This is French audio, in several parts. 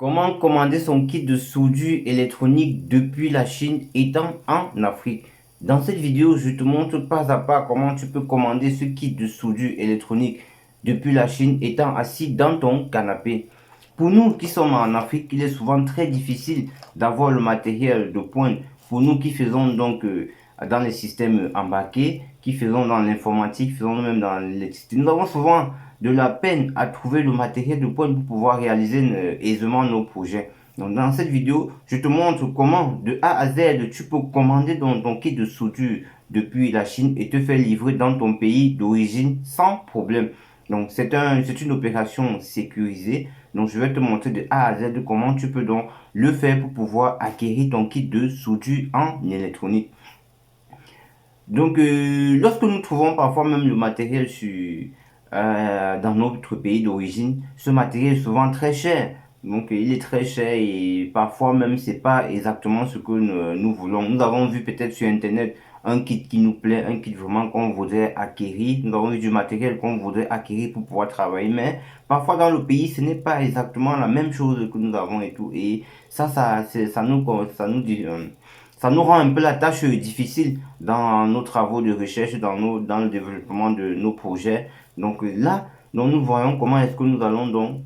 Comment commander son kit de soudure électronique depuis la Chine étant en Afrique? Dans cette vidéo, je te montre pas à pas comment tu peux commander ce kit de soudure électronique depuis la Chine étant assis dans ton canapé. Pour nous qui sommes en Afrique, il est souvent très difficile d'avoir le matériel de pointe. Pour nous qui faisons donc dans les systèmes embarqués, qui faisons dans l'informatique, faisons même dans l'électricité, nous avons souvent de la peine à trouver le matériel de pointe pour pouvoir réaliser aisément nos projets. Donc dans cette vidéo, je te montre comment de A à Z tu peux commander ton kit de soudure depuis la Chine et te faire livrer dans ton pays d'origine sans problème. Donc c'est une opération sécurisée. Donc je vais te montrer de A à Z comment tu peux donc le faire pour pouvoir acquérir ton kit de soudure en électronique. Donc lorsque nous trouvons parfois même le matériel dans notre pays d'origine, ce matériel est souvent très cher. Donc il est très cher et parfois même c'est pas exactement ce que nous voulons. Nous avons vu peut-être sur internet un kit qui nous plaît, un kit vraiment qu'on voudrait acquérir. Nous avons vu du matériel qu'on voudrait acquérir pour pouvoir travailler. Mais parfois dans le pays, ce n'est pas exactement la même chose que nous avons et tout. Et ça nous rend un peu la tâche difficile dans nos travaux de recherche, dans le développement de nos projets. Donc là, donc nous voyons comment est-ce que nous allons donc,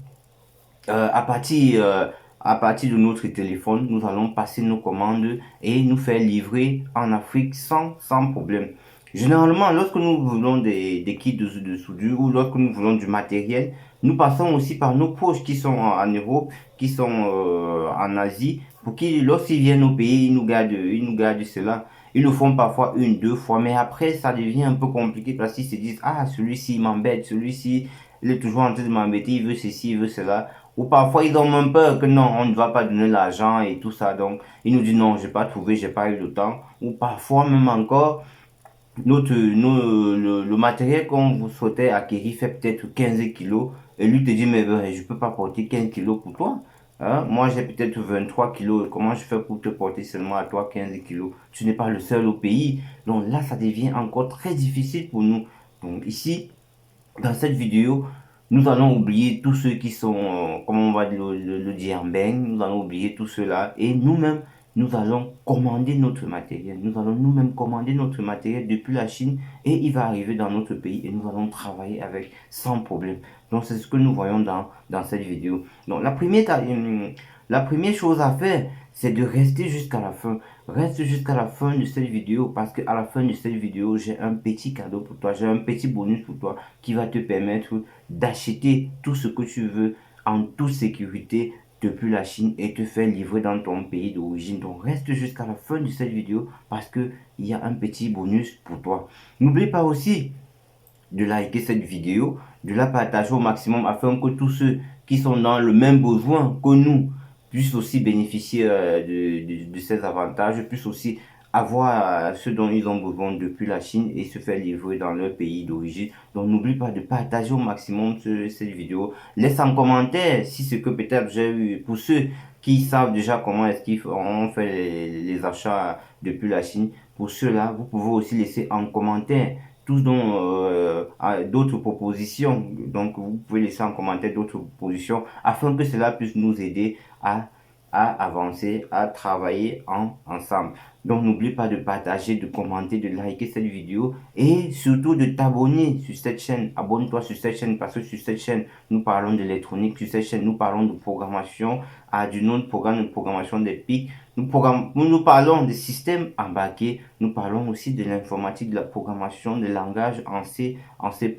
à partir de notre téléphone, nous allons passer nos commandes et nous faire livrer en Afrique sans problème. Généralement, lorsque nous voulons des kits de soudure ou lorsque nous voulons du matériel, nous passons aussi par nos proches qui sont en Europe, qui sont en Asie, pour qu'ils, lorsqu'ils viennent au pays, ils nous gardent cela. Ils le font parfois une, deux fois, mais après, ça devient un peu compliqué parce qu'ils se disent, ah, celui-ci m'embête, celui-ci, il est toujours en train de m'embêter, il veut ceci, il veut cela. Ou parfois, ils ont même peur que non, on ne va pas donner l'argent et tout ça. Donc, ils nous disent non, j'ai pas trouvé, j'ai pas eu le temps. Ou parfois, même encore, le matériel qu'on vous souhaitait acquérir fait peut-être 15 kilos. Et lui te dit, mais ben, je peux pas porter 15 kilos pour toi. Hein? Moi, j'ai peut-être 23 kilos. Comment je fais pour te porter seulement à toi 15 kilos? Tu n'es pas le seul au pays. Donc là, ça devient encore très difficile pour nous. Donc ici, dans cette vidéo, nous allons oublier tous ceux qui sont, comment on va le dire en bang, nous allons oublier tout cela et nous-mêmes, nous allons commander notre matériel. Nous allons nous-mêmes commander notre matériel depuis la Chine et il va arriver dans notre pays et nous allons travailler avec sans problème. Donc c'est ce que nous voyons dans cette vidéo. Donc la première chose à faire, c'est de rester jusqu'à la fin. Reste jusqu'à la fin de cette vidéo parce qu'à la fin de cette vidéo, j'ai un petit cadeau pour toi, j'ai un petit bonus pour toi qui va te permettre d'acheter tout ce que tu veux en toute sécurité depuis la Chine et te faire livrer dans ton pays d'origine. Donc reste jusqu'à la fin de cette vidéo parce que il y a un petit bonus pour toi. N'oublie pas aussi de liker cette vidéo, de la partager au maximum afin que tous ceux qui sont dans le même besoin que nous puissent aussi bénéficier de ces avantages, puissent aussi avoir ce dont ils ont besoin depuis la Chine et se faire livrer dans leur pays d'origine. Donc n'oublie pas de partager au maximum cette vidéo. Laisse en commentaire si ce que peut-être j'ai eu, pour ceux qui savent déjà comment est-ce qu'ils ont fait les achats depuis la Chine. Pour ceux-là, vous pouvez aussi laisser en commentaire tous d'autres propositions. Donc, vous pouvez laisser en commentaire d'autres propositions afin que cela puisse nous aider à avancer, à travailler ensemble. Donc, n'oublie pas de partager, de commenter, de liker cette vidéo et surtout de t'abonner sur cette chaîne. Abonne-toi sur cette chaîne parce que sur cette chaîne, nous parlons d'électronique. Sur cette chaîne, nous parlons de programmation, du nom de programme de programmation des PIC. Nous parlons des systèmes embarqués, nous parlons aussi de l'informatique, de la programmation, des langages en C, en C++,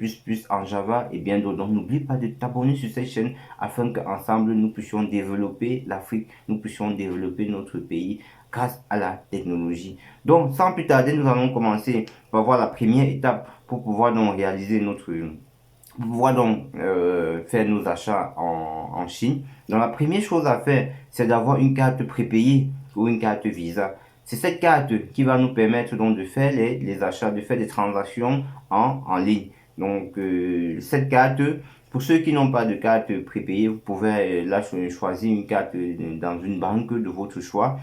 en Java et bien d'autres. Donc n'oublie pas de t'abonner sur cette chaîne afin qu'ensemble nous puissions développer l'Afrique, nous puissions développer notre pays grâce à la technologie. Donc sans plus tarder, nous allons commencer par voir la première étape pour pouvoir donc réaliser faire nos achats en Chine. Donc la première chose à faire, c'est d'avoir une carte prépayée ou une carte Visa. C'est cette carte qui va nous permettre donc de faire les achats, de faire des transactions en ligne. Donc cette carte, pour ceux qui n'ont pas de carte prépayée, vous pouvez là choisir une carte dans une banque de votre choix.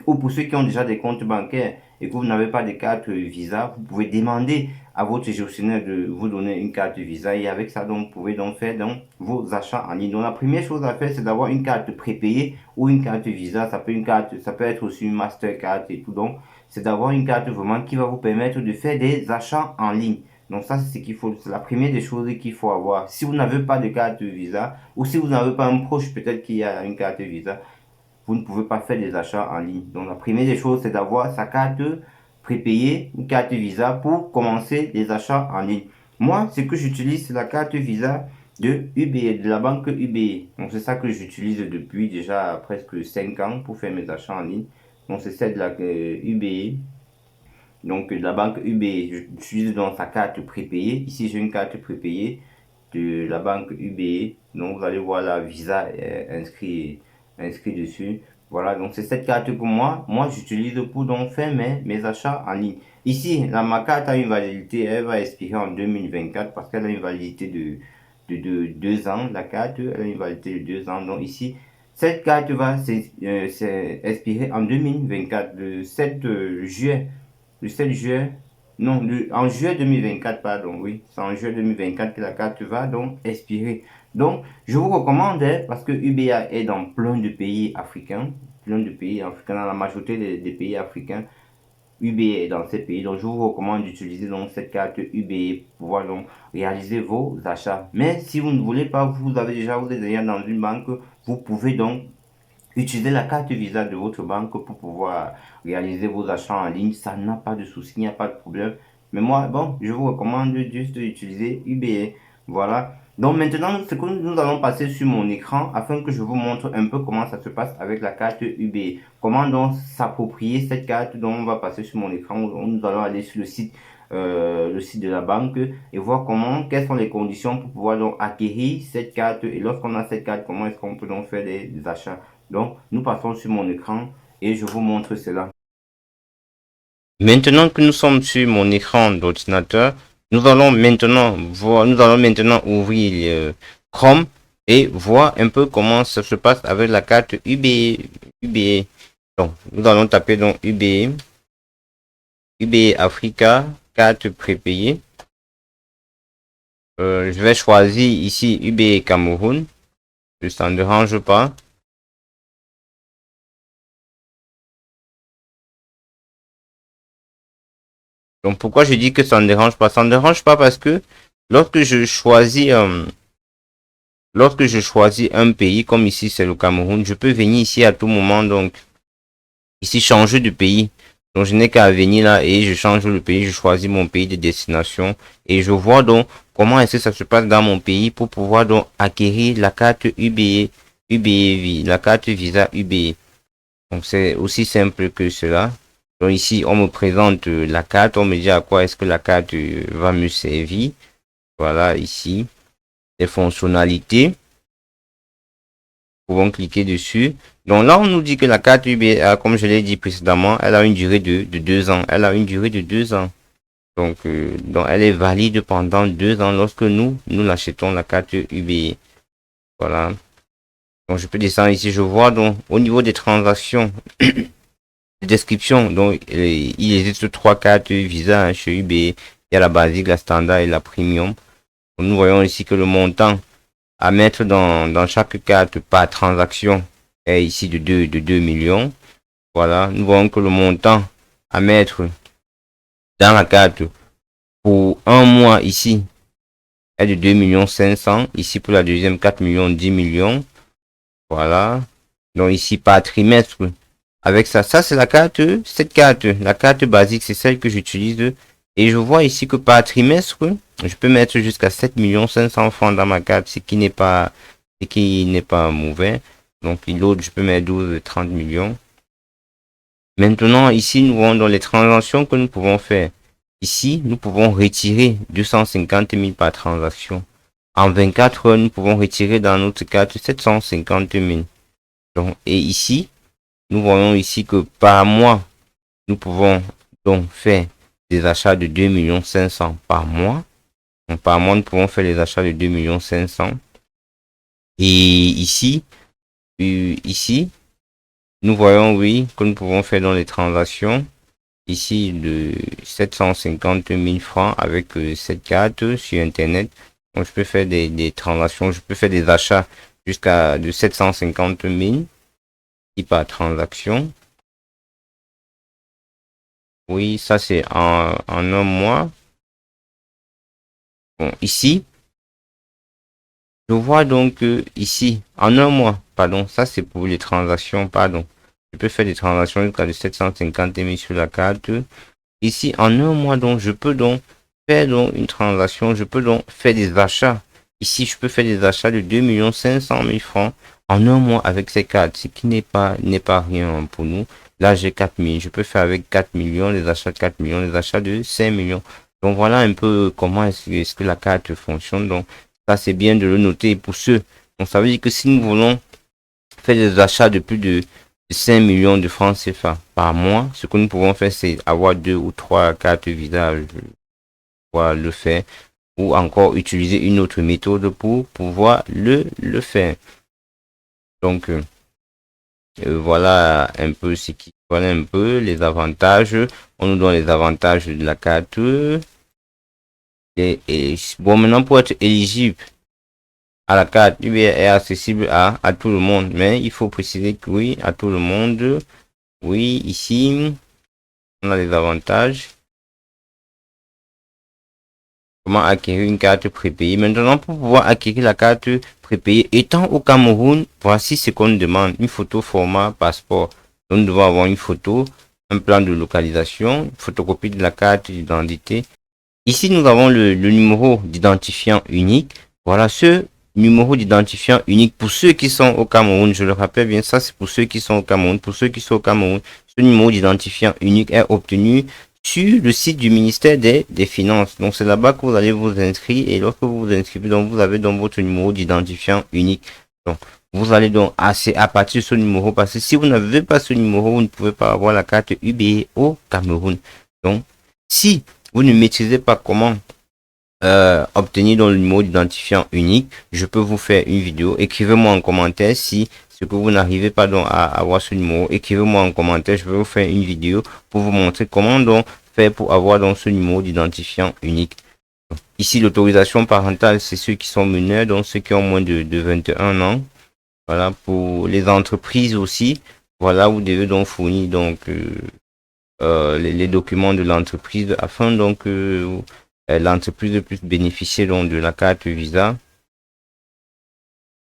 Ou pour ceux qui ont déjà des comptes bancaires et que vous n'avez pas de carte Visa, vous pouvez demander à votre gestionnaire de vous donner une carte Visa et avec ça, donc, vous pouvez donc faire donc, vos achats en ligne. Donc, la première chose à faire, c'est d'avoir une carte prépayée ou une carte Visa. Ça peut être aussi une Mastercard et tout. Donc, c'est d'avoir une carte vraiment qui va vous permettre de faire des achats en ligne. Donc ça, c'est ce qu'il faut, c'est la première des choses qu'il faut avoir. Si vous n'avez pas de carte Visa ou si vous n'avez pas un proche peut-être qui a une carte Visa, vous ne pouvez pas faire des achats en ligne. Donc la première des choses, c'est d'avoir sa carte prépayée, une carte Visa pour commencer les achats en ligne. Moi, ce que j'utilise, c'est la carte Visa de UBA, de la banque UBA. Donc c'est ça que j'utilise depuis déjà presque 5 ans pour faire mes achats en ligne. Donc c'est celle de la UBA. Donc la banque UBA, j'utilise donc sa carte prépayée. Ici, j'ai une carte prépayée de la banque UBA. Donc vous allez voir la Visa inscrit dessus. Voilà, donc c'est cette carte que moi j'utilise pour donc faire mes achats en ligne. Ici, ma carte a une validité, elle va expirer en 2024 parce qu'elle a une validité de 2 ans. La carte, elle a une validité de 2 ans. Donc ici, cette carte va expirer en 2024, le 7 juillet. Le 7 juillet, non, en juillet 2024, pardon, oui, c'est en juillet 2024 que la carte va donc expirer. Donc, je vous recommande, parce que UBA est dans plein de pays africains, dans la majorité des pays africains, UBA est dans ces pays. Donc, je vous recommande d'utiliser donc cette carte UBA pour pouvoir donc réaliser vos achats. Mais si vous ne voulez pas, vous êtes déjà dans une banque, vous pouvez donc utilisez la carte Visa de votre banque pour pouvoir réaliser vos achats en ligne. Ça n'a pas de souci, il n'y a pas de problème. Mais moi, bon, je vous recommande juste d'utiliser UBA. Voilà. Donc maintenant, ce que nous allons passer sur mon écran afin que je vous montre un peu comment ça se passe avec la carte UBA. Comment donc s'approprier cette carte dont on va passer sur mon écran. Nous allons aller sur le site de la banque et voir quelles sont les conditions pour pouvoir donc acquérir cette carte. Et lorsqu'on a cette carte, comment est-ce qu'on peut donc faire des achats. Donc, nous passons sur mon écran et je vous montre cela. Maintenant que nous sommes sur mon écran d'ordinateur, nous allons maintenant ouvrir Chrome et voir un peu comment ça se passe avec la carte UBA. Donc, nous allons taper donc UBA Africa, carte prépayée. Je vais choisir ici UBA Cameroun. Ça ne dérange pas. Donc pourquoi je dis que ça ne dérange pas? Ça ne dérange pas parce que lorsque je choisis un pays, comme ici c'est le Cameroun, je peux venir ici à tout moment, donc ici changer de pays. Donc je n'ai qu'à venir là et je change le pays, je choisis mon pays de destination et je vois donc comment est-ce que ça se passe dans mon pays pour pouvoir donc acquérir la carte UBA, la carte Visa UBA. Donc c'est aussi simple que cela. Donc ici, on me présente la carte, on me dit à quoi est-ce que la carte va me servir. Voilà, ici, les fonctionnalités. Nous pouvons cliquer dessus. Donc là, on nous dit que la carte UBA, comme je l'ai dit précédemment, elle a une durée de 2 ans. Elle a une durée de 2 ans. Donc elle est valide pendant 2 ans lorsque nous l'achetons, la carte UBA. Voilà. Donc je peux descendre ici, je vois donc au niveau des transactions. Description, donc il existe 3 cartes Visa hein, chez UBA. Il y a la basique, la standard et la premium. Donc, nous voyons ici que le montant à mettre dans chaque carte par transaction est ici de 2 millions. Voilà, nous voyons que le montant à mettre dans la carte pour un mois ici est de 2,5 millions. Ici pour la deuxième 4 millions, 10 millions. Voilà. Donc ici par trimestre. Avec ça, c'est la carte, la carte basique, c'est celle que j'utilise. Et je vois ici que par trimestre, je peux mettre jusqu'à 7,5 millions dans ma carte, ce qui n'est pas mauvais. Donc l'autre, je peux mettre 12, 30 millions. Maintenant, ici, nous voyons dans les transactions que nous pouvons faire. Ici, nous pouvons retirer 250 000 par transaction. En 24 heures, nous pouvons retirer dans notre carte 750 000. Donc, et ici, nous voyons ici que par mois, nous pouvons donc faire des achats de 2,5 millions par mois. Donc, par mois, nous pouvons faire les achats de 2,5 millions. Et ici, nous voyons, oui, que nous pouvons faire dans les transactions. ici de 750 000 francs avec cette carte sur Internet. Donc, je peux faire des transactions, je peux faire des achats jusqu'à de 750 000 par transaction. Oui, ça c'est en un mois. Bon, ici, je vois donc ici, en un mois, pardon, ça c'est pour les transactions, pardon. Je peux faire des transactions jusqu'à de 750 000 sur la carte. Ici, en un mois, donc, je peux donc faire donc une transaction, je peux donc faire des achats. Ici, je peux faire des achats de 2 500 000 francs en un mois avec ces cartes, ce qui n'est pas rien pour nous. Là, j'ai 4 000, je peux faire avec 4 millions, les achats de 4 millions, les achats de 5 millions. Donc, voilà un peu comment est-ce que la carte fonctionne. Donc, ça, c'est bien de le noter pour ceux. Donc, ça veut dire que si nous voulons faire des achats de plus de 5 millions de francs CFA par mois, ce que nous pouvons faire, c'est avoir 2 ou 3 cartes Visa, pouvoir le faire, ou encore utiliser une autre méthode pour pouvoir le faire. Donc, voilà un peu voilà un peu les avantages. On nous donne les avantages de la carte. Et bon, maintenant, pour être éligible à la carte, UBA est accessible à tout le monde, mais il faut préciser que oui, à tout le monde. Oui, ici, on a les avantages. Comment acquérir une carte prépayée. Maintenant, pour pouvoir acquérir la carte prépayée, étant au Cameroun, voici ce qu'on demande. Une photo format passeport. Donc, nous devons avoir une photo, un plan de localisation, une photocopie de la carte d'identité. Ici, nous avons le numéro d'identifiant unique. Voilà ce numéro d'identifiant unique pour ceux qui sont au Cameroun. Je le rappelle bien, ça c'est pour ceux qui sont au Cameroun. Pour ceux qui sont au Cameroun, ce numéro d'identifiant unique est obtenu sur le site du ministère des Finances. Donc c'est là-bas que vous allez vous inscrire et lorsque vous vous inscrivez, donc vous avez donc votre numéro d'identifiant unique. Donc vous allez donc à partir de ce numéro parce que si vous n'avez pas ce numéro, vous ne pouvez pas avoir la carte UBA au Cameroun. Donc si vous ne maîtrisez pas comment obtenir dans le numéro d'identifiant unique, je peux vous faire une vidéo. Écrivez-moi en commentaire si ce que vous n'arrivez pas donc à avoir ce numéro. Écrivez-moi en commentaire, je vais vous faire une vidéo pour vous montrer comment donc faire pour avoir donc ce numéro d'identifiant unique. Ici, l'autorisation parentale, c'est ceux qui sont mineurs, donc ceux qui ont moins de 21 ans. Voilà, pour les entreprises aussi. Voilà, vous devez donc fournir donc les documents de l'entreprise afin donc l'entreprise puisse bénéficier donc de la carte Visa.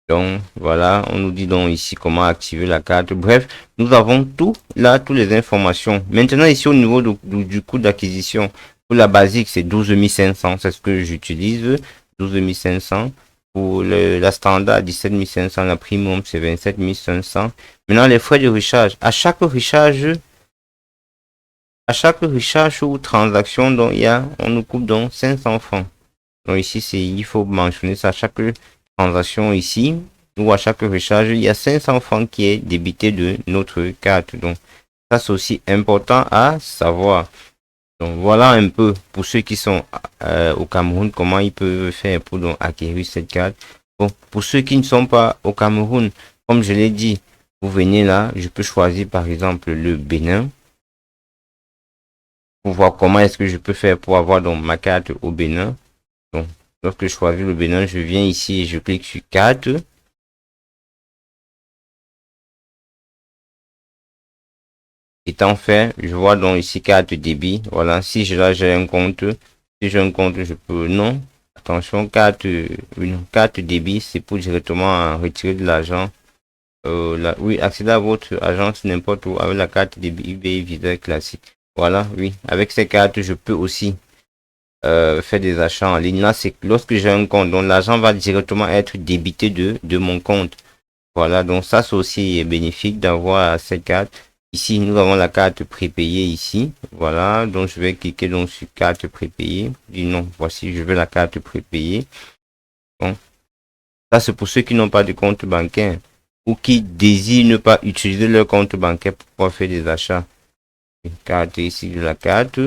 Donc voilà, on nous dit donc ici comment activer la carte. Bref, nous avons tout là, toutes les informations. Maintenant ici au niveau du coût d'acquisition, pour la basique c'est 12 500, c'est ce que j'utilise, 12 500. Pour la standard 17 500, la premium c'est 27 500. Maintenant les frais de recharge, à chaque recharge ou transaction, donc on nous coupe donc 500 francs. Donc ici, il faut mentionner ça à chaque transaction ici, ou à chaque recharge, il y a 500 francs qui est débité de notre carte. Donc ça, c'est aussi important à savoir. Donc voilà un peu pour ceux qui sont au Cameroun, comment ils peuvent faire pour donc acquérir cette carte. Bon, pour ceux qui ne sont pas au Cameroun, comme je l'ai dit, vous venez là, je peux choisir par exemple le Bénin pour voir comment est-ce que je peux faire pour avoir donc ma carte au Bénin. Donc, lorsque je choisis le Bénin, je viens ici et je clique sur carte. Étant fait, je vois donc ici carte débit. Voilà, si j'ai un compte, si j'ai un compte, je peux non. Attention, une carte débit, c'est pour directement retirer de l'argent. Oui, accéder à votre agence n'importe où avec la carte débit UBI Visa classique. Voilà, oui. Avec ces cartes, je peux aussi faire des achats en ligne. Là, c'est lorsque j'ai un compte, donc l'argent va directement être débité de mon compte. Voilà, donc ça, c'est aussi bénéfique d'avoir cette carte. Ici, nous avons la carte prépayée ici. Voilà, donc je vais cliquer donc sur carte prépayée. Dis non, voici, je veux la carte prépayée. Bon, ça, c'est pour ceux qui n'ont pas de compte bancaire ou qui désirent ne pas utiliser leur compte bancaire pour pouvoir faire des achats. Une carte ici de la carte.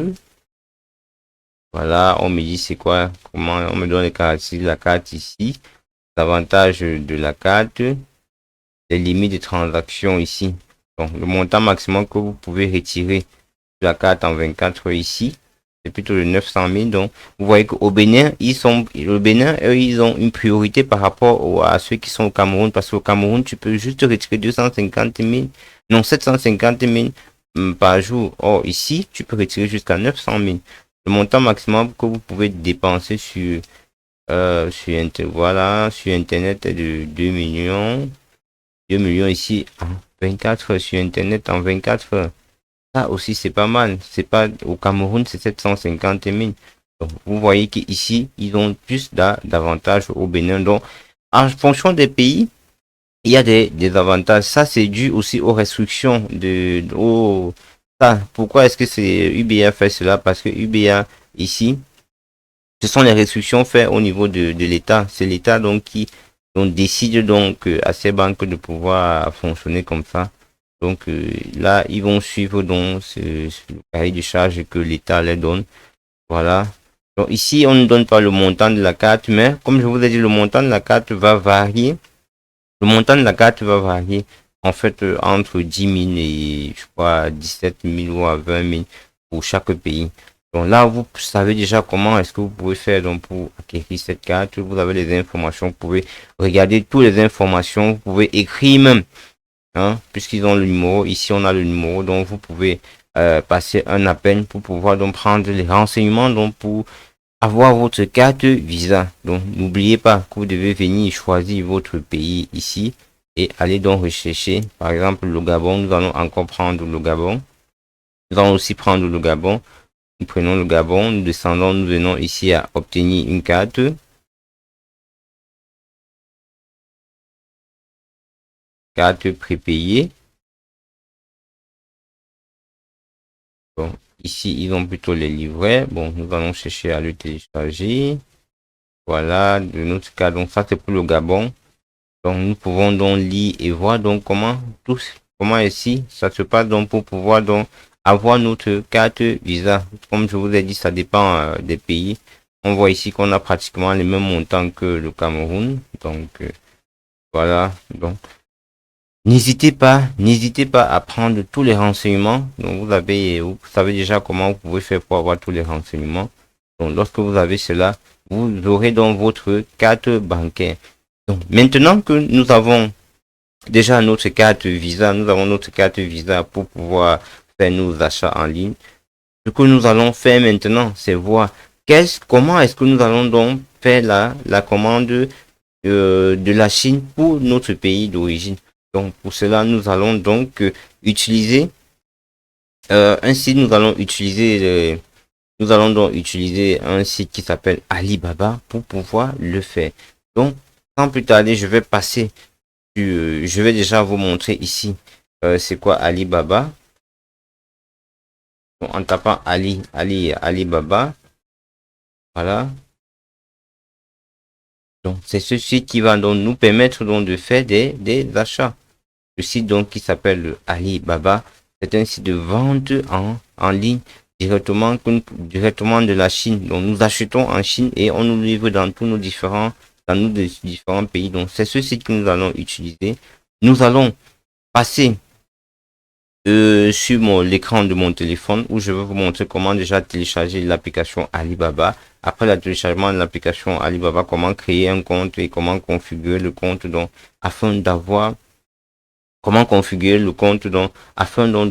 Voilà, on me dit c'est quoi, comment on me donne les caractéristiques de la carte ici, l'avantage de la carte, les limites de transaction ici. Donc, le montant maximum que vous pouvez retirer la carte en 24 heures ici. C'est plutôt de 900 000. Donc, vous voyez qu'au Bénin, le Bénin, eux, ils ont une priorité par rapport à ceux qui sont au Cameroun. Parce qu'au Cameroun, tu peux juste retirer 250 000, non, 750 000 par jour. Or, ici, tu peux retirer jusqu'à 900 000. Le montant maximum que vous pouvez dépenser voilà, sur Internet est de 2 millions. 2 millions ici en 24 heures sur Internet en 24 heures. Ça aussi, c'est pas mal. C'est pas, au Cameroun, c'est 750 000. Donc, vous voyez qu'ici, ils ont plus d'avantages au Bénin. Donc, en fonction des pays, il y a des avantages. Ça, c'est dû aussi aux restrictions ça. Pourquoi est-ce que c'est UBA fait cela? Parce que UBA, ici, ce sont les restrictions faites au niveau de l'État. C'est l'État donc qui décide donc à ces banques de pouvoir fonctionner comme ça. Donc là, ils vont suivre donc le cahier de charge que l'État leur donne. Voilà. Donc ici, on ne donne pas le montant de la carte, mais comme je vous ai dit, le montant de la carte va varier. Le montant de la carte va varier en fait entre 10 000 et je crois 17 000 ou à 20 000 pour chaque pays. Donc là, vous savez déjà comment est-ce que vous pouvez faire donc pour acquérir cette carte. Vous avez les informations, vous pouvez regarder toutes les informations, vous pouvez écrire même, hein, puisqu'ils ont le numéro. Ici, on a le numéro, donc vous pouvez passer un appel pour pouvoir donc prendre les renseignements donc pour avoir votre carte Visa. Donc, n'oubliez pas que vous devez venir choisir votre pays ici et aller donc rechercher, par exemple, le Gabon. Nous allons encore prendre le Gabon. Nous allons aussi prendre le Gabon. Nous prenons le Gabon, nous descendons, nous venons ici à obtenir une carte prépayée. Bon, ici, ils ont plutôt les livrets. Bon, nous allons chercher à le télécharger. Voilà, de notre cas, donc ça c'est pour le Gabon. Donc nous pouvons donc lire et voir donc comment ici ça se passe donc pour pouvoir donc avoir notre carte Visa. Comme je vous ai dit, ça dépend des pays. On voit ici qu'on a pratiquement les mêmes montants que le Cameroun. Donc voilà. Donc n'hésitez pas à prendre tous les renseignements. Donc vous savez déjà comment vous pouvez faire pour avoir tous les renseignements. Donc lorsque vous avez cela, vous aurez donc votre carte bancaire. Donc maintenant que nous avons déjà notre carte Visa, nous avons notre carte Visa pour pouvoir faire nos achats en ligne. Ce que nous allons faire maintenant, c'est voir comment est-ce que nous allons donc faire la commande de la Chine pour notre pays d'origine. Donc pour cela, nous allons donc utiliser un site, nous allons donc utiliser un site qui s'appelle Alibaba pour pouvoir le faire. Donc sans plus tarder, je vais déjà vous montrer ici c'est quoi Alibaba. Donc, en tapant Alibaba, voilà. Donc c'est ce site qui va donc nous permettre donc de faire des achats. Le site donc qui s'appelle Alibaba, c'est un site de vente en ligne directement de la Chine. Donc nous achetons en Chine et on nous livre dans tous nos différents pays. Donc c'est ce site que nous allons utiliser. Nous allons passer sur l'écran de mon téléphone où je vais vous montrer comment déjà télécharger l'application Alibaba. Après le téléchargement de l'application Alibaba, comment créer un compte et comment configurer le compte donc afin de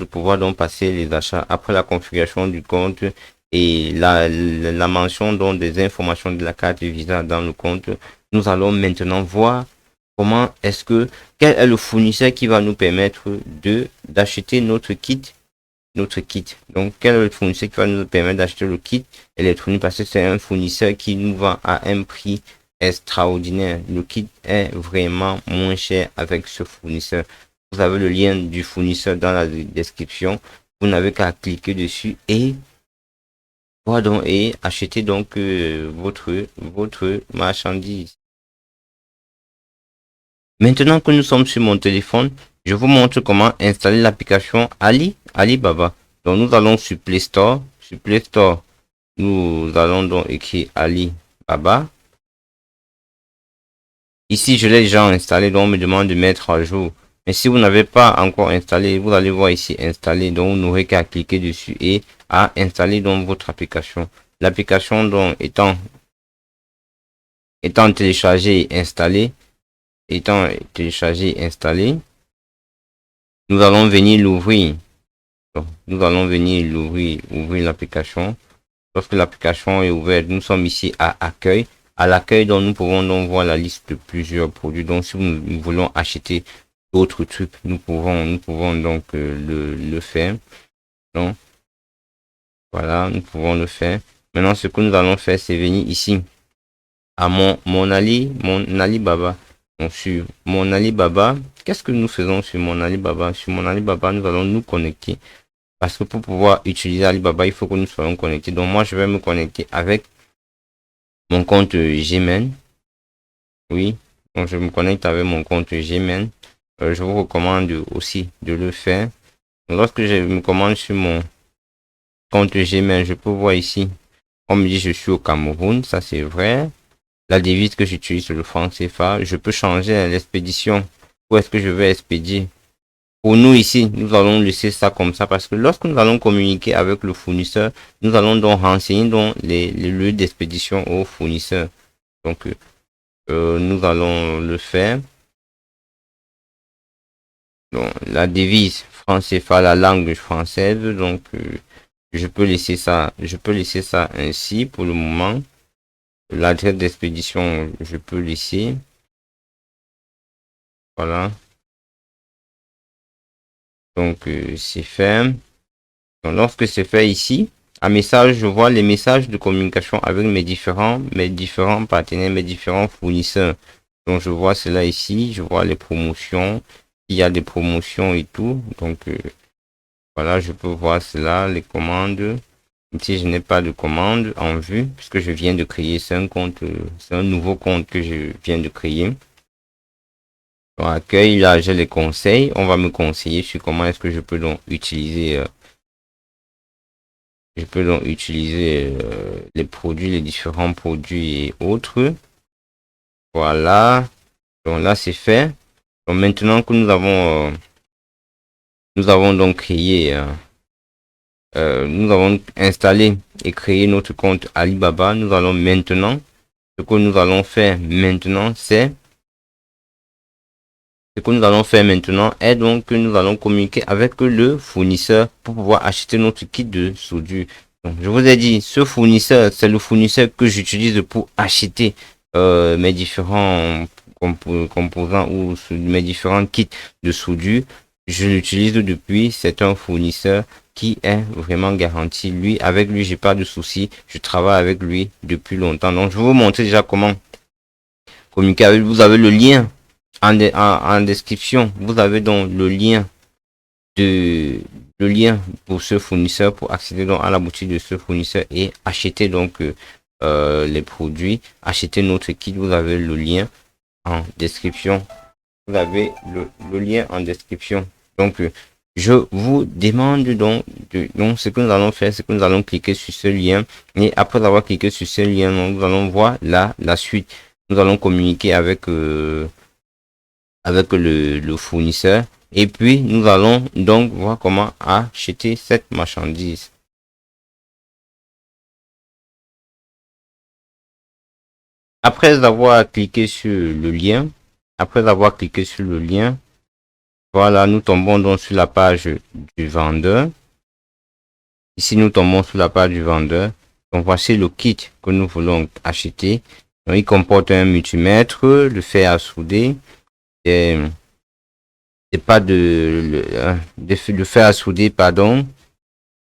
pouvoir donc passer les achats. Après la configuration du compte et la mention donc des informations de la carte Visa dans le compte, nous allons maintenant voir quel est le fournisseur qui va nous permettre d'acheter notre kit. Donc, quel est le fournisseur qui va nous permettre d'acheter le kit électronique parce que c'est un fournisseur qui nous vend à un prix extraordinaire. Le kit est vraiment moins cher avec ce fournisseur. Vous avez le lien du fournisseur dans la description. Vous n'avez qu'à cliquer dessus et acheter donc votre marchandise. Maintenant que nous sommes sur mon téléphone, je vous montre comment installer l'application Alibaba. Donc nous allons sur Play Store. Sur Play Store, nous allons donc écrire Alibaba. Ici, je l'ai déjà installé, donc on me demande de mettre à jour Mais si vous n'avez pas encore installé, vous allez voir ici installer, donc vous n'aurez qu'à cliquer dessus et à installer donc votre application. L'application donc étant téléchargée et installée, nous allons venir l'ouvrir. Nous allons venir ouvrir l'application. Lorsque l'application est ouverte, nous sommes ici à accueil. À l'accueil, donc nous pouvons donc voir la liste de plusieurs produits. Donc si nous voulons acheter d'autres trucs, nous pouvons donc le faire. Donc voilà, nous pouvons le faire. Maintenant, ce que nous allons faire, c'est venir ici à mon Alibaba. Donc sur mon Alibaba, qu'est-ce que nous faisons sur mon Alibaba? Sur mon Alibaba, nous allons nous connecter. Parce que pour pouvoir utiliser Alibaba, il faut que nous soyons connectés. Donc moi, je vais me connecter avec mon compte Gmail. Oui, donc je me connecte avec mon compte Gmail. Je vous recommande aussi de le faire. Lorsque je me commande sur mon compte Gmail, je peux voir ici, on me dit je suis au Cameroun, ça c'est vrai. La devise que j'utilise, c'est le franc CFA. Je peux changer l'expédition. Où est-ce que je vais expédier? Pour nous ici, nous allons laisser ça comme ça parce que lorsque nous allons communiquer avec le fournisseur, nous allons donc renseigner donc les lieux d'expédition au fournisseur. Donc, nous allons le faire. Donc, la devise franc CFA, la langue française. Donc, je peux laisser ça ainsi pour le moment. L'adresse d'expédition, je peux laisser. Voilà. Donc, c'est fait. Donc, lorsque c'est fait ici, un message, je vois les messages de communication avec mes différents partenaires, mes différents fournisseurs. Donc, je vois cela ici, je vois les promotions, il y a des promotions et tout. Donc, voilà, je peux voir cela, les commandes. Ici, je n'ai pas de commande en vue, puisque je viens de créer, c'est un compte, c'est un nouveau compte que je viens de créer. Dans accueil, là, j'ai les conseils. On va me conseiller sur comment est-ce que je peux donc utiliser les produits, les différents produits et autres. Voilà. Donc là, c'est fait. Donc maintenant que nous avons donc créé, nous avons installé et créé notre compte Alibaba, nous allons maintenant, ce que nous allons faire maintenant, est donc que nous allons communiquer avec le fournisseur pour pouvoir acheter notre kit de soudure. Donc, je vous ai dit, ce fournisseur, c'est le fournisseur que j'utilise pour acheter mes différents composants ou mes différents kits de soudure. Je l'utilise depuis, c'est un fournisseur qui est vraiment garanti. Lui, avec lui, j'ai pas de soucis. Je travaille avec lui depuis longtemps. Donc, je vais vous montrer déjà comment communiquer avec lui. Vous avez le lien en description. Vous avez donc le lien pour ce fournisseur pour accéder donc à la boutique de ce fournisseur et acheter donc les produits, acheter notre kit. Vous avez le lien en description. Vous avez le lien en description. Donc, je vous demande donc, ce que nous allons faire, c'est que nous allons cliquer sur ce lien. Et après avoir cliqué sur ce lien, donc, nous allons voir la suite. Nous allons communiquer avec, le fournisseur. Et puis, nous allons donc voir comment acheter cette marchandise. Après avoir cliqué sur le lien, voilà, nous tombons donc sur la page du vendeur. Ici, nous tombons sur la page du vendeur. Donc, voici le kit que nous voulons acheter. Donc, il comporte un multimètre, le fer à souder, le fer à souder, pardon.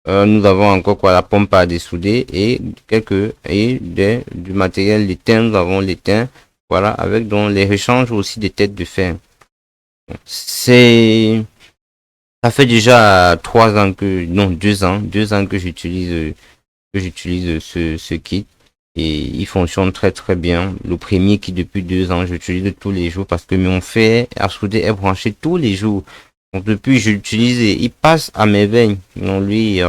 Nous avons encore quoi, la pompe à dessouder et du matériel l'étain. Nous avons l'étain, voilà, avec donc les rechanges aussi des têtes de fer. Ça fait déjà 2 ans que j'utilise ce kit et il fonctionne très très bien. Le premier qui depuis 2 ans, j'utilise tous les jours parce que mon fer à souder est branché tous les jours. Donc depuis, je l'utilise et il passe à merveille. Donc lui,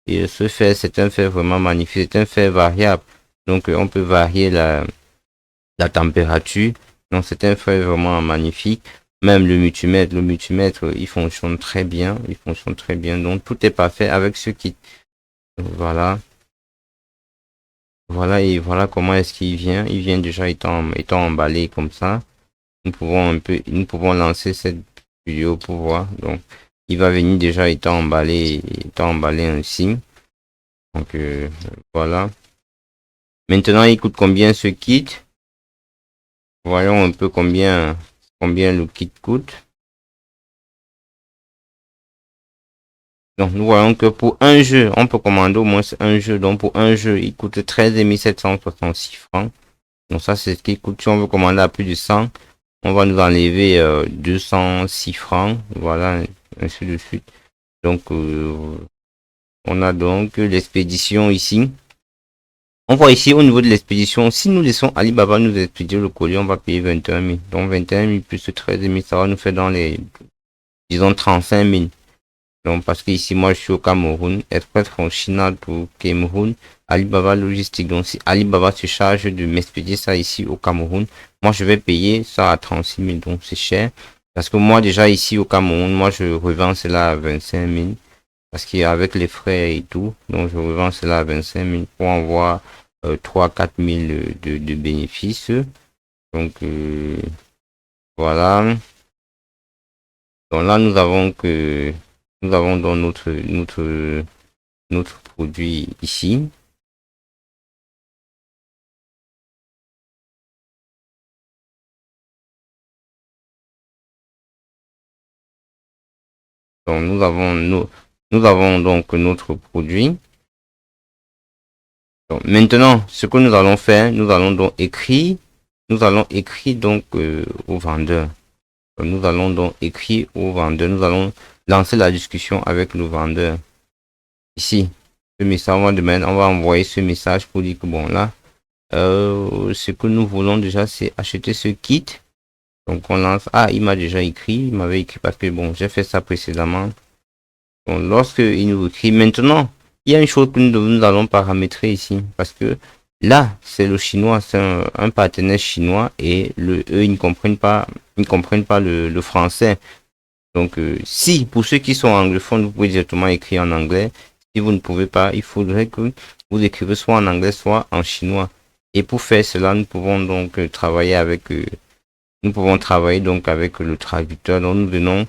et ce fer, c'est un fer vraiment magnifique, c'est un fer variable. Donc on peut varier la température. Donc c'est un fer vraiment magnifique. Même le multimètre, il fonctionne très bien. Il fonctionne très bien. Donc, tout est parfait avec ce kit. Voilà. Voilà, et voilà comment est-ce qu'il vient. Il vient déjà étant emballé comme ça. Nous pouvons lancer cette vidéo pour voir. Donc, il va venir déjà étant emballé ainsi. Donc, voilà. Maintenant, il coûte combien ce kit? Voyons un peu combien le kit coûte. Donc, nous voyons que pour un jeu, on peut commander au moins un jeu. Donc, pour un jeu, il coûte 13 766 francs. Donc, ça, c'est ce qui coûte. Si on veut commander à plus de 100, on va nous enlever 206 francs. Voilà, ainsi de suite. Donc, on a donc l'expédition ici. On voit ici au niveau de l'expédition, si nous laissons Alibaba nous expédier le colis, on va payer 21 000. Donc 21 000 plus 13 000, ça va nous faire dans les, disons, 35 000. Donc parce que ici, moi, je suis au Cameroun, Express from China to Cameroun, Alibaba Logistique. Donc si Alibaba se charge de m'expédier ça ici au Cameroun, moi, je vais payer ça à 36 000. Donc c'est cher. Parce que moi, déjà ici au Cameroun, moi, je revends cela à 25 000. Parce qu'avec les frais et tout, donc je revends cela à 25 000 pour avoir 3-4 000 de bénéfices. Donc voilà. Donc là, nous avons donc notre produit ici. Donc nous avons donc notre produit. Donc, maintenant, ce que nous allons faire, nous allons écrire donc au vendeur. Nous allons donc écrire au vendeur. Nous allons lancer la discussion avec le vendeur. Ici, ce message, on va envoyer ce message pour dire que bon, là, ce que nous voulons déjà, c'est acheter ce kit. Donc, on lance. Ah, il m'a déjà écrit. Il m'avait écrit parce que bon, j'ai fait ça précédemment. Donc, lorsque il nous écrit maintenant, il y a une chose que nous allons paramétrer ici. Parce que là, c'est le chinois, c'est un partenaire chinois et eux, ils ne comprennent pas le français. Donc, si pour ceux qui sont anglophones, vous pouvez directement écrire en anglais. Si vous ne pouvez pas, il faudrait que vous écrivez soit en anglais, soit en chinois. Et pour faire cela, nous pouvons donc nous pouvons travailler donc avec le traducteur. Donc, nous venons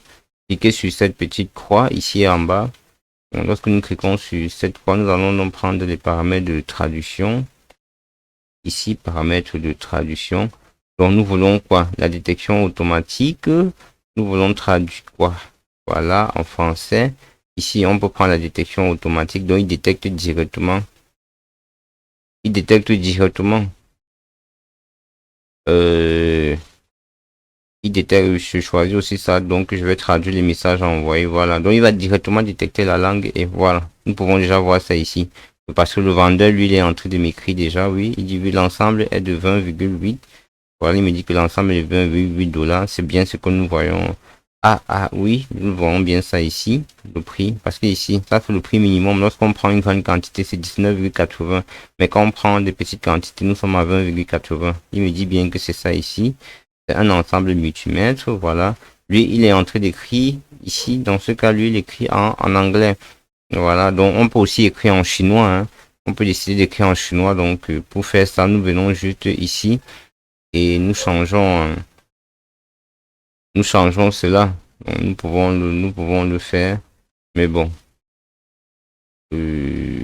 cliquer sur cette petite croix ici en bas. Donc, lorsque nous cliquons sur cette croix, nous allons donc prendre les paramètres de traduction. Ici, paramètres de traduction. Donc, nous voulons quoi? La détection automatique. Nous voulons traduire quoi? Voilà, en français. Ici, on peut prendre la détection automatique. Donc, il détecte directement. Il détecte directement. Euh, il détecte, je choisis aussi ça. Donc, je vais traduire les messages envoyés. Voilà. Donc, il va directement détecter la langue. Et voilà. Nous pouvons déjà voir ça ici. Parce que le vendeur, lui, il est en train de m'écrire déjà. Oui, il dit, oui, l'ensemble est de 20,8. Voilà, il me dit que l'ensemble est de 20,8 dollars. C'est bien ce que nous voyons. Ah, oui, nous voyons bien ça ici, le prix. Parce que ici, ça c'est le prix minimum. Lorsqu'on prend une grande quantité, c'est 19,80. Mais quand on prend des petites quantités, nous sommes à 20,80. Il me dit bien que c'est ça ici. C'est un ensemble multimètre, voilà. Lui, il est en train d'écrire ici. Dans ce cas, lui, il écrit en anglais. Voilà, donc on peut aussi écrire en chinois, hein. On peut décider d'écrire en chinois. Donc, pour faire ça, nous venons juste ici et nous changeons cela. Donc, nous pouvons le faire. Mais bon, euh,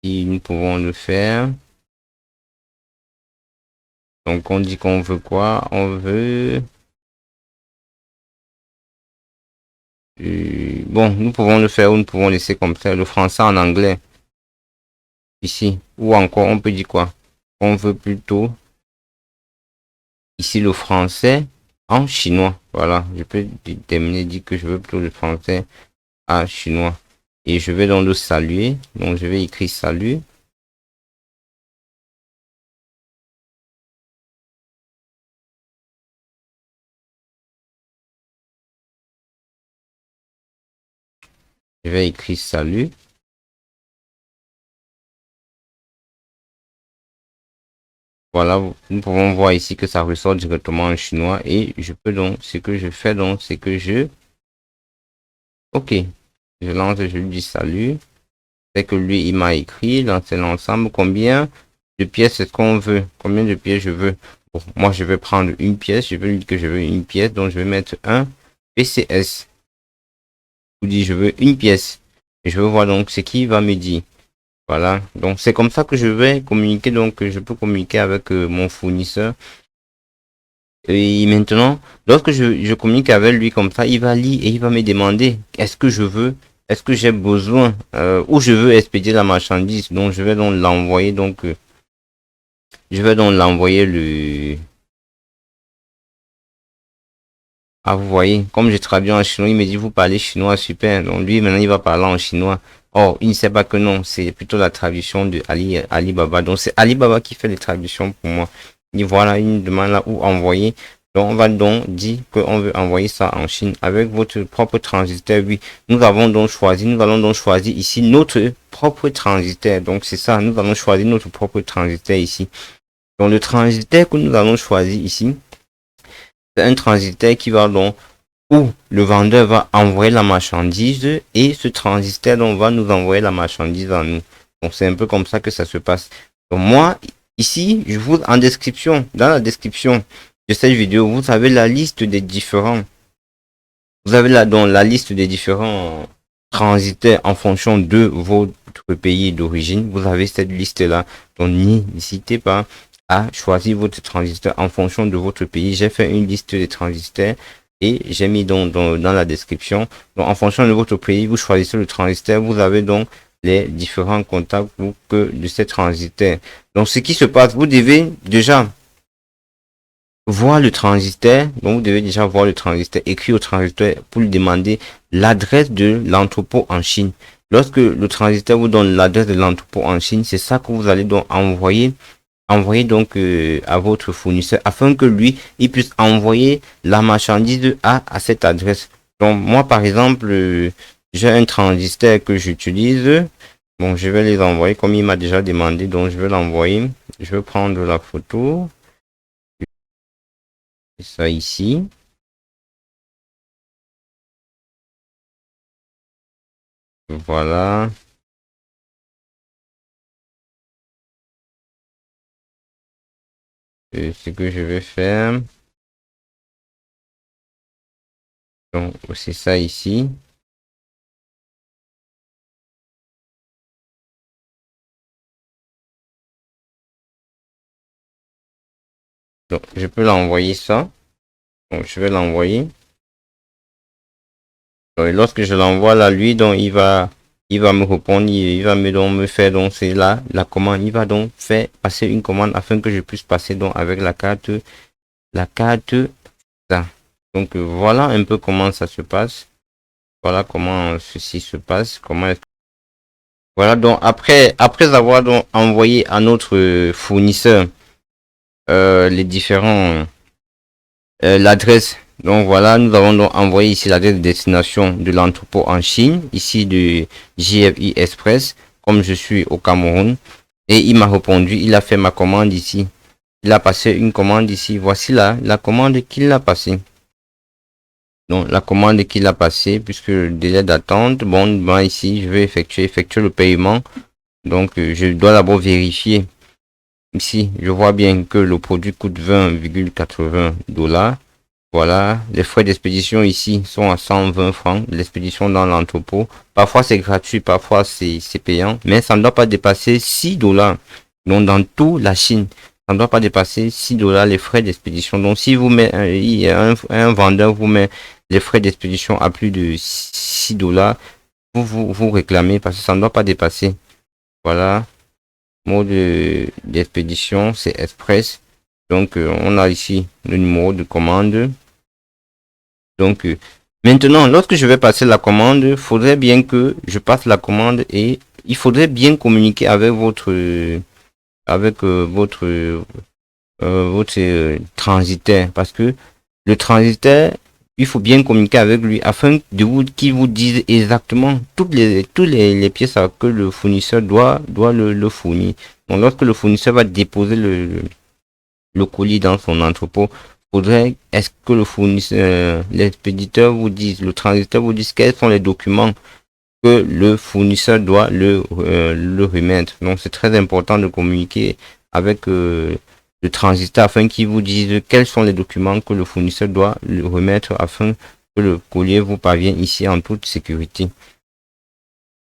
nous pouvons le faire. Donc, on dit qu'on veut quoi? On veut, bon, nous pouvons le faire ou nous pouvons laisser comme ça le français en anglais ici. Ou encore, on peut dire quoi? On veut plutôt ici le français en chinois. Voilà, je peux terminer, dire que je veux plutôt le français en chinois. Et je vais donc le saluer. Donc, je vais écrire salut. Je vais écrire salut. Voilà, nous pouvons voir ici que ça ressort directement en chinois et je peux donc, ce que je fais donc, c'est que ok, je lance, je lui dis salut. C'est que lui, il m'a écrit dans l'ensemble combien de pièces est-ce qu'on veut, combien de pièces je veux. Bon, moi, je vais prendre une pièce, je veux lui dire que je veux une pièce, donc je vais mettre un PCS. Je vous dis, je veux une pièce. Et je veux voir donc ce qu'il va me dire. Voilà, donc c'est comme ça que je vais communiquer, donc je peux communiquer avec mon fournisseur. Et maintenant, lorsque je communique avec lui comme ça, il va lire et il va me demander est-ce que je veux, est-ce que j'ai besoin, ou je veux expédier la marchandise. Donc je vais donc l'envoyer, donc je vais donc l'envoyer le. Ah, vous voyez, comme je traduis en chinois, il me dit vous parlez chinois, super. Donc lui maintenant il va parler en chinois. Or, il ne sait pas que non, c'est plutôt la traduction de Alibaba. Donc c'est Alibaba qui fait les traductions pour moi. Et voilà une demande là où envoyer. Donc on va donc dire qu'on veut envoyer ça en Chine avec votre propre transitaire. Oui, nous allons donc choisir ici notre propre transitaire. Donc c'est ça, nous allons choisir notre propre transitaire ici. Donc le transitaire que nous allons choisir ici, c'est un transitaire qui va donc où le vendeur va envoyer la marchandise et ce transitaire donc va nous envoyer la marchandise à nous. Donc c'est un peu comme ça que ça se passe. Donc moi ici je vous en description, dans la description de cette vidéo, vous avez la liste des différents. Vous avez là donc la liste des différents transitaires en fonction de votre pays d'origine. Vous avez cette liste là. Donc n'hésitez pas à choisir votre transitaire en fonction de votre pays. J'ai fait une liste des transitaires et j'ai mis donc dans la description. Donc en fonction de votre pays, vous choisissez le transitaire. Vous avez donc les différents contacts de ces transitaires. Donc ce qui se passe, vous devez déjà voir le transitaire. Donc vous devez déjà voir le transitaire, écrire au transitaire pour lui demander l'adresse de l'entrepôt en Chine. Lorsque le transitaire vous donne l'adresse de l'entrepôt en Chine, c'est ça que vous allez donc envoyer donc à votre fournisseur afin que lui il puisse envoyer la marchandise à cette adresse. Donc moi par exemple j'ai un transitaire que j'utilise. Bon, je vais les envoyer comme il m'a déjà demandé, donc je vais l'envoyer. Je vais prendre la photo. Ça ici. Voilà. Ce que je vais faire. Donc, c'est ça ici. Donc, je peux l'envoyer ça. Donc, je vais l'envoyer. Et lorsque je l'envoie là, lui, donc, il va me répondre, il va me faire, donc, c'est là, la commande. Il va donc faire passer une commande afin que je puisse passer, donc, avec la carte, ça. Donc, voilà un peu comment ça se passe. Voilà comment ceci se passe. Voilà, donc, après avoir donc envoyé à notre fournisseur, les différents, l'adresse. Donc voilà, nous avons donc envoyé ici l'adresse de destination de l'entrepôt en Chine, ici de JFI Express, comme je suis au Cameroun. Et il m'a répondu, il a fait ma commande ici. Il a passé une commande ici. Voici là, la commande qu'il a passée. Donc la commande qu'il a passée, puisque le délai d'attente, bon, moi ici, je vais effectuer le paiement. Donc je dois d'abord vérifier. Ici, je vois bien que le produit coûte 20,80 $. Voilà, les frais d'expédition ici sont à 120 francs, l'expédition dans l'entrepôt. Parfois c'est gratuit, parfois c'est payant, mais ça ne doit pas dépasser 6 $. Donc dans toute la Chine, ça ne doit pas dépasser 6 $ les frais d'expédition. Donc si vous mettez un vendeur vous met les frais d'expédition à plus de 6 $, vous réclamez parce que ça ne doit pas dépasser. Voilà, mode d'expédition, c'est express. Donc on a ici le numéro de commande. Donc maintenant, lorsque je vais passer la commande, il faudrait bien que je passe la commande et il faudrait bien communiquer avec votre transitaire parce que le transitaire, il faut bien communiquer avec lui afin qu'il vous dise exactement toutes les pièces que le fournisseur doit le fournir. Donc lorsque le fournisseur va déposer le colis dans son entrepôt, est-ce que le fournisseur, l'expéditeur vous dise, le transiteur vous dise quels sont les documents que le fournisseur doit le remettre. Donc c'est très important de communiquer avec le transiteur afin qu'il vous dise quels sont les documents que le fournisseur doit le remettre afin que le courrier vous parvienne ici en toute sécurité.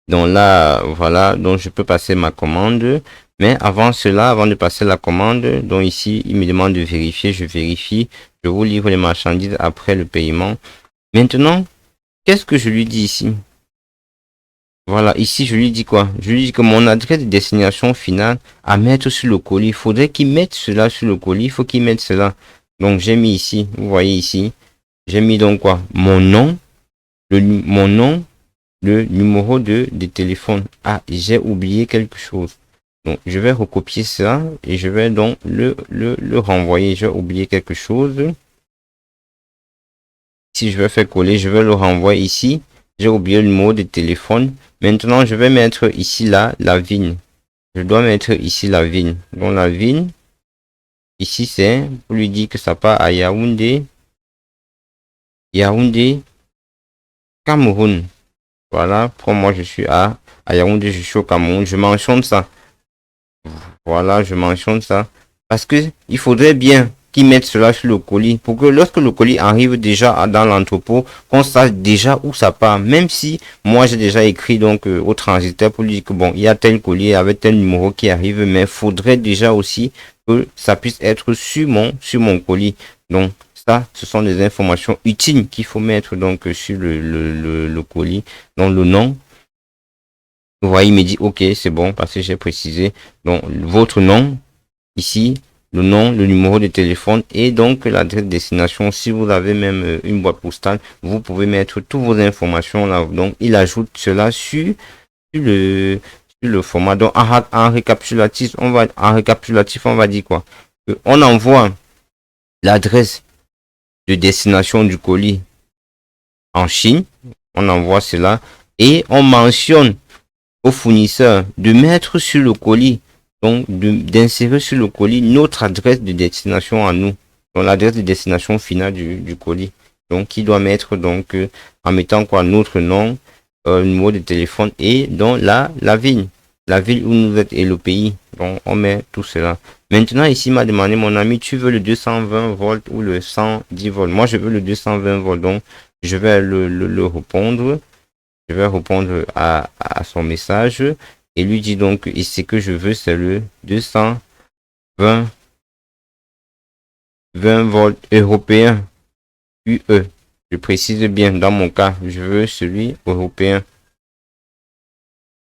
Donc là, voilà, donc je peux passer ma commande. Mais avant cela, avant de passer la commande, donc ici, il me demande de vérifier, je vérifie, je vous livre les marchandises après le paiement. Maintenant, qu'est-ce que je lui dis ici? Voilà, ici, je lui dis quoi? Je lui dis que mon adresse de destination finale à mettre sur le colis. Il faudrait qu'il mette cela sur le colis. Il faut qu'il mette cela. Donc, j'ai mis ici, vous voyez ici, j'ai mis donc quoi? Mon nom, mon nom, le numéro de téléphone. Ah, j'ai oublié quelque chose. Donc, je vais recopier ça et je vais donc le renvoyer. J'ai oublié quelque chose. Si je vais faire coller, je vais le renvoyer ici. J'ai oublié le numéro de téléphone. Maintenant, je vais mettre ici là la ville. Je dois mettre ici la ville. Donc la ville, ici c'est pour lui dire que ça part à Yaoundé. Yaoundé, Cameroun. Voilà, pour moi je suis à Yaoundé, je suis au Cameroun. Je mentionne ça. Voilà, je mentionne ça. Parce que il faudrait bien qu'ils mettent cela sur le colis pour que lorsque le colis arrive déjà dans l'entrepôt, qu'on sache déjà où ça part. Même si moi j'ai déjà écrit donc au transitaire pour lui dire que bon, il y a tel colis avec tel numéro qui arrive, mais il faudrait déjà aussi que ça puisse être sur mon colis. Donc ça, ce sont des informations utiles qu'il faut mettre donc sur le colis. Donc le nom. Vous voyez, il me dit OK, c'est bon parce que j'ai précisé. Donc votre nom ici, le nom, le numéro de téléphone et donc l'adresse destination. Si vous avez même une boîte postale, vous pouvez mettre toutes vos informations là. Donc il ajoute cela sur le format. Donc en récapitulatif, on va dire quoi? On envoie l'adresse de destination du colis en Chine. On envoie cela et on mentionne au fournisseur de mettre sur le colis, donc d'insérer sur le colis notre adresse de destination à nous, donc l'adresse de destination finale du colis. Donc, qui doit mettre donc en mettant quoi notre nom, numéro de téléphone et donc la ville où nous êtes et le pays. Donc, on met tout cela. Maintenant, ici, il m'a demandé, mon ami, tu veux le 220 volts ou le 110 volts? Moi, je veux le 220 volts. Donc, je vais le répondre. Je vais répondre à son message et lui dire donc ici que je veux c'est le 220 volts européen UE. Je précise bien dans mon cas, je veux celui européen.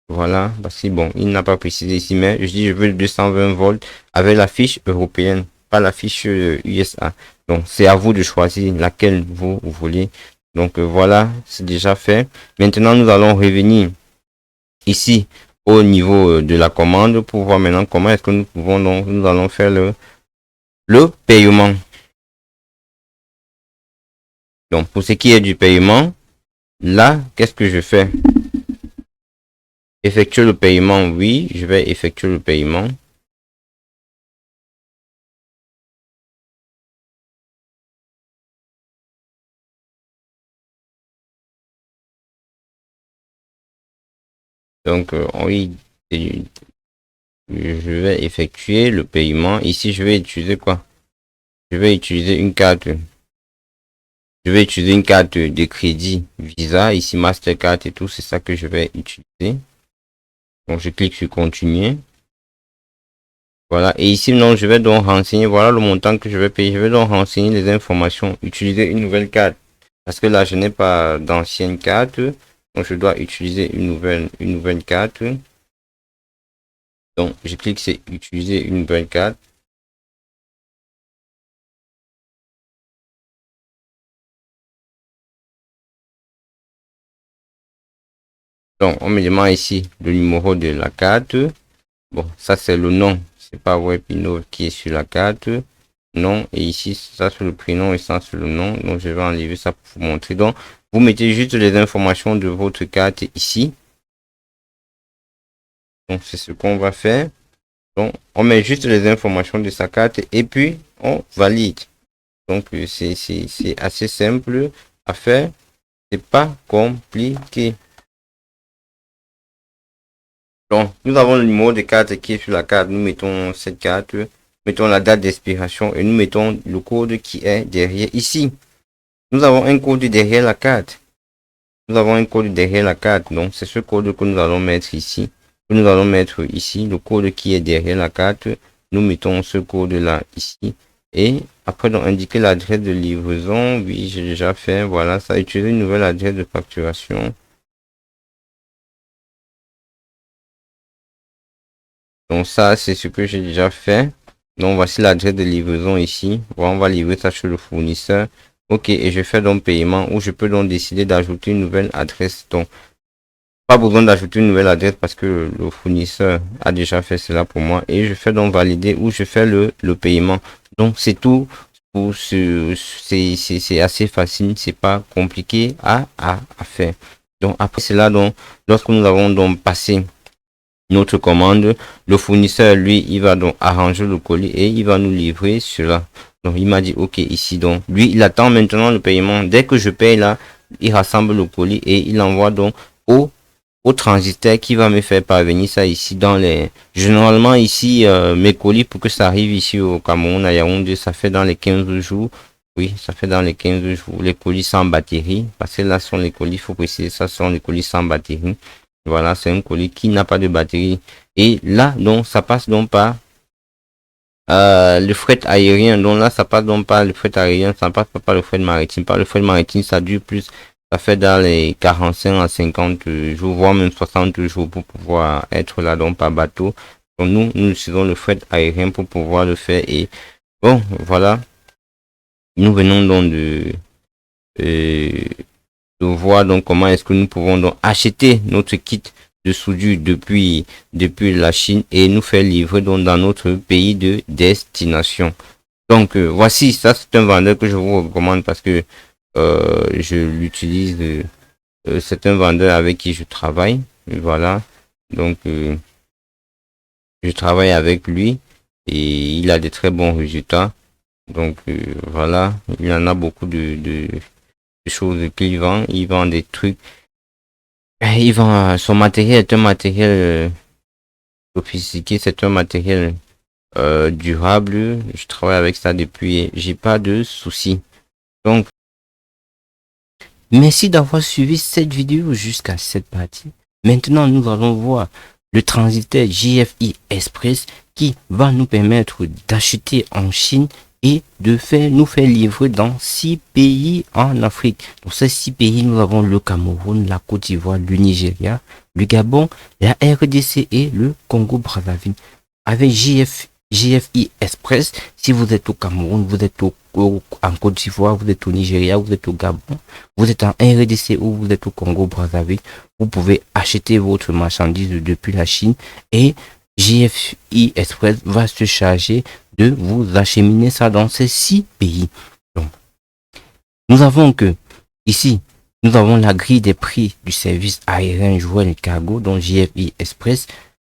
Voilà, parce que bon, il n'a pas précisé ici, mais je dis je veux le 220 volts avec la fiche européenne, pas la fiche USA. Donc c'est à vous de choisir laquelle vous voulez. Donc voilà, c'est déjà fait. Maintenant, nous allons revenir ici au niveau de la commande pour voir maintenant comment est-ce que nous pouvons donc nous allons faire le paiement. Donc pour ce qui est du paiement, là, qu'est-ce que je fais? Effectuer le paiement, oui, je vais effectuer le paiement. Donc oui, je vais effectuer le paiement. Ici, je vais utiliser quoi? Je vais utiliser une carte. Je vais utiliser une carte de crédit Visa, ici Mastercard et tout, c'est ça que je vais utiliser. Donc je clique sur continuer. Voilà, et ici non, je vais donc renseigner, voilà le montant que je vais payer. Je vais donc renseigner les informations, utiliser une nouvelle carte. Parce que là, je n'ai pas d'ancienne carte. Donc je dois utiliser une nouvelle carte. Donc je clique sur utiliser une nouvelle carte. Donc, on me demande ici le numéro de la carte. Bon, ça c'est le nom. C'est pas Webinov qui est sur la carte. Non. Et ici, ça c'est le prénom et ça c'est le nom. Donc, je vais enlever ça pour vous montrer. Donc, vous mettez juste les informations de votre carte ici. Donc, c'est ce qu'on va faire. Donc, on met juste les informations de sa carte et puis on valide. Donc, c'est assez simple à faire. C'est pas compliqué. Donc, nous avons le numéro de carte qui est sur la carte. Nous mettons cette carte, mettons la date d'expiration et nous mettons le code qui est derrière ici. Nous avons un code derrière la carte. Nous avons un code derrière la carte. Donc, c'est ce code que nous allons mettre ici. Que nous allons mettre ici. Le code qui est derrière la carte. Nous mettons ce code-là ici. Et après, donc, indiquer l'adresse de livraison. Oui, j'ai déjà fait. Voilà, ça. Utiliser une nouvelle adresse de facturation. Donc, ça, c'est ce que j'ai déjà fait. Donc, voici l'adresse de livraison ici. Voilà, on va livrer ça sur le fournisseur. Ok, et je fais donc paiement où je peux donc décider d'ajouter une nouvelle adresse. Donc, pas besoin d'ajouter une nouvelle adresse parce que le fournisseur a déjà fait cela pour moi. Et je fais donc valider ou je fais le paiement. Donc, c'est tout. C'est assez facile. C'est pas compliqué à faire. Donc, après cela, donc, lorsque nous avons donc passé notre commande, le fournisseur, lui, il va donc arranger le colis et il va nous livrer cela. Donc, il m'a dit, ok, ici, donc, lui, il attend maintenant le paiement. Dès que je paye là, il rassemble le colis et il envoie donc au transitaire qui va me faire parvenir ça ici dans les... Généralement, ici, mes colis, pour que ça arrive ici au Cameroun, à Yaoundé, ça fait dans les 15 jours. Oui, ça fait dans les 15 jours. Les colis sans batterie. Parce que là sont les colis, il faut préciser, ça sont les colis sans batterie. Voilà, c'est un colis qui n'a pas de batterie. Et là, donc, ça passe donc par le fret aérien. Donc là, ça passe donc par le fret aérien, ça passe pas par le fret maritime. Par le fret maritime, ça dure plus. Ça fait dans les 45 à 50 jours, voire même 60 jours pour pouvoir être là donc par bateau. Donc nous utilisons le fret aérien pour pouvoir le faire. Et bon, voilà. Nous venons donc de voir donc comment est-ce que nous pouvons donc acheter notre kit de soudure depuis la Chine et nous faire livrer donc dans notre pays de destination. Donc voici, ça c'est un vendeur que je vous recommande parce que je l'utilise. C'est un vendeur avec qui je travaille. Voilà. Donc je travaille avec lui et il a de très bons résultats. Donc voilà, il en a beaucoup de choses qu'il vend. Il vend des trucs. Il vend son matériel est un matériel sophistiqué, c'est un matériel durable. Je travaille avec ça depuis, j'ai pas de soucis. Donc, merci d'avoir suivi cette vidéo jusqu'à cette partie. Maintenant, nous allons voir le transitaire JFI Express qui va nous permettre d'acheter en Chine et de nous faire livrer dans 6 pays en Afrique. Dans ces 6 pays, nous avons le Cameroun, la Côte d'Ivoire, le Nigeria, le Gabon, la RDC et le Congo-Brazzaville. Avec JFI Express, si vous êtes au Cameroun, vous êtes en Côte d'Ivoire, vous êtes au Nigeria, vous êtes au Gabon, vous êtes en RDC ou vous êtes au Congo-Brazzaville, vous pouvez acheter votre marchandise depuis la Chine et JFI Express va se charger de vous acheminer ça dans ces 6 pays. Donc, nous avons que ici, nous avons la grille des prix du service aérien joueur et cargo, dont JFI Express.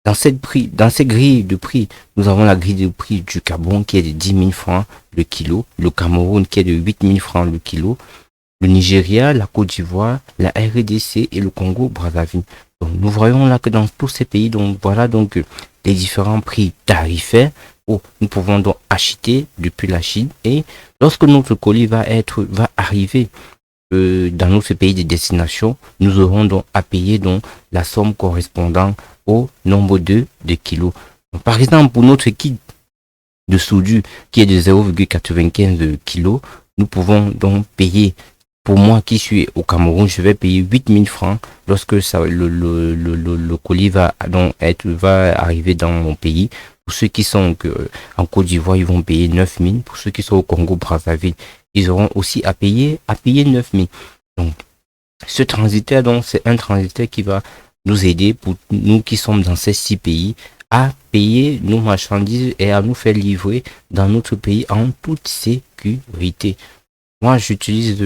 Dans ces grilles de prix, nous avons la grille de prix du Gabon qui est de 10 000 francs le kilo, le Cameroun qui est de 8 000 francs le kilo, le Nigeria, la Côte d'Ivoire, la RDC et le Congo-Brazzaville. Donc, nous voyons là que dans tous ces pays, donc voilà donc les différents prix tarifaires où nous pouvons donc acheter depuis la Chine et lorsque notre colis va arriver dans notre pays de destination, nous aurons donc à payer donc la somme correspondant au nombre de kilos. Donc, par exemple, pour notre kit de soudure qui est de 0,95 kg, nous pouvons donc payer. Pour moi qui suis au Cameroun, je vais payer 8 000 francs lorsque ça, le colis va arriver dans mon pays. Pour ceux qui sont en Côte d'Ivoire, ils vont payer 9 000. Pour ceux qui sont au Congo-Brazzaville, ils auront aussi à payer 9 000. Donc, ce transitaire, donc, c'est un transitaire qui va nous aider pour nous qui sommes dans ces 6 pays à payer nos marchandises et à nous faire livrer dans notre pays en toute sécurité. Moi, j'utilise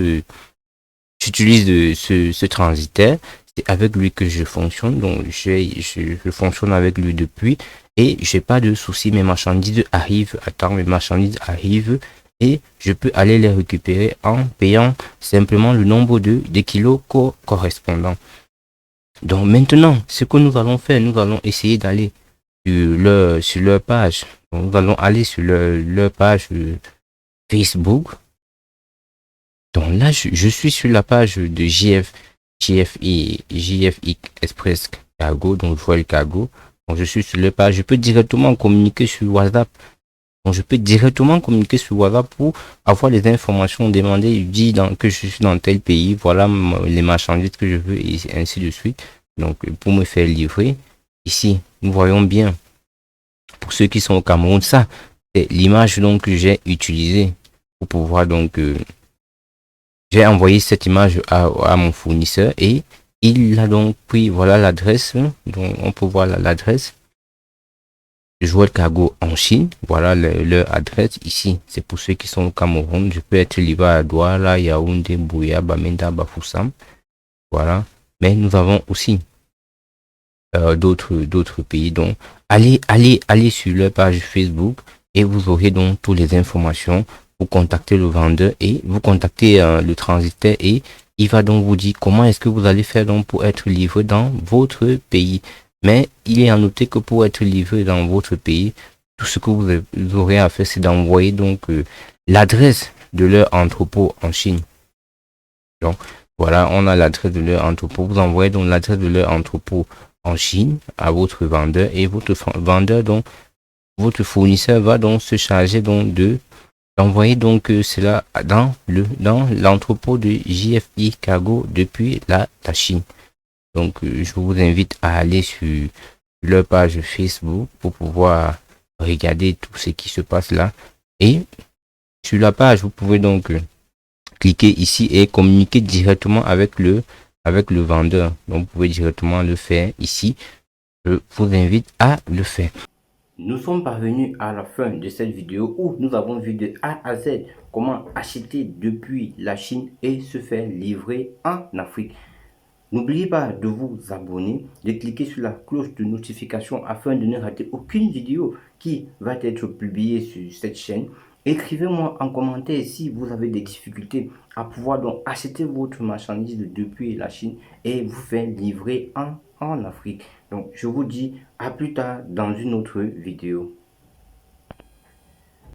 ce transitaire. c'est avec lui que je fonctionne. Donc, je fonctionne avec lui depuis et j'ai pas de souci. Mes marchandises arrivent à temps, mes marchandises arrivent et je peux aller les récupérer en payant simplement le nombre de kilos correspondant. Donc, maintenant, ce que nous allons faire, nous allons essayer d'aller sur leur page. Donc, nous allons aller sur leur page Facebook. Donc là, je suis sur la page de JFI Express Cargo, donc je vois le cargo. Donc je suis sur la page, je peux directement communiquer sur WhatsApp. Donc je peux directement communiquer sur WhatsApp pour avoir les informations demandées. Il dit que je suis dans tel pays, voilà les marchandises que je veux et ainsi de suite. Donc pour me faire livrer. Ici, nous voyons bien, pour ceux qui sont au Cameroun, ça, c'est l'image donc que j'ai utilisée pour pouvoir donc j'ai envoyé cette image à mon fournisseur et il a donc pris, voilà l'adresse, donc on peut voir l'adresse. Joël Cargo en Chine, voilà leur adresse ici. C'est pour ceux qui sont au Cameroun. Je peux être livré à Douala, Yaoundé, Bouya, Bamenda, Bafoussam. Voilà. Mais nous avons aussi d'autres pays. Donc, allez sur leur page Facebook et vous aurez donc toutes les informations. Vous contactez le vendeur et vous contactez le transitaire et il va donc vous dire comment est-ce que vous allez faire donc pour être livré dans votre pays. Mais il est à noter que pour être livré dans votre pays, tout ce que vous aurez à faire, c'est d'envoyer donc l'adresse de leur entrepôt en Chine. Donc, voilà, on a l'adresse de leur entrepôt. Vous envoyez donc l'adresse de leur entrepôt en Chine à votre vendeur et votre vendeur, donc, votre fournisseur va donc se charger donc d'envoyer donc cela dans l'entrepôt de JFI Cargo depuis la Chine. Donc, je vous invite à aller sur leur page Facebook pour pouvoir regarder tout ce qui se passe là. Et sur la page, vous pouvez donc cliquez ici et communiquer directement avec le vendeur. Donc vous pouvez directement le faire ici. Je vous invite à le faire. Nous sommes parvenus à la fin de cette vidéo où nous avons vu de A à Z comment acheter depuis la Chine et se faire livrer en Afrique. N'oubliez pas de vous abonner, de cliquer sur la cloche de notification afin de ne rater aucune vidéo qui va être publiée sur cette chaîne. Écrivez-moi en commentaire si vous avez des difficultés à pouvoir donc acheter votre marchandise depuis la Chine et vous faire livrer en Afrique. Donc, je vous dis à plus tard dans une autre vidéo.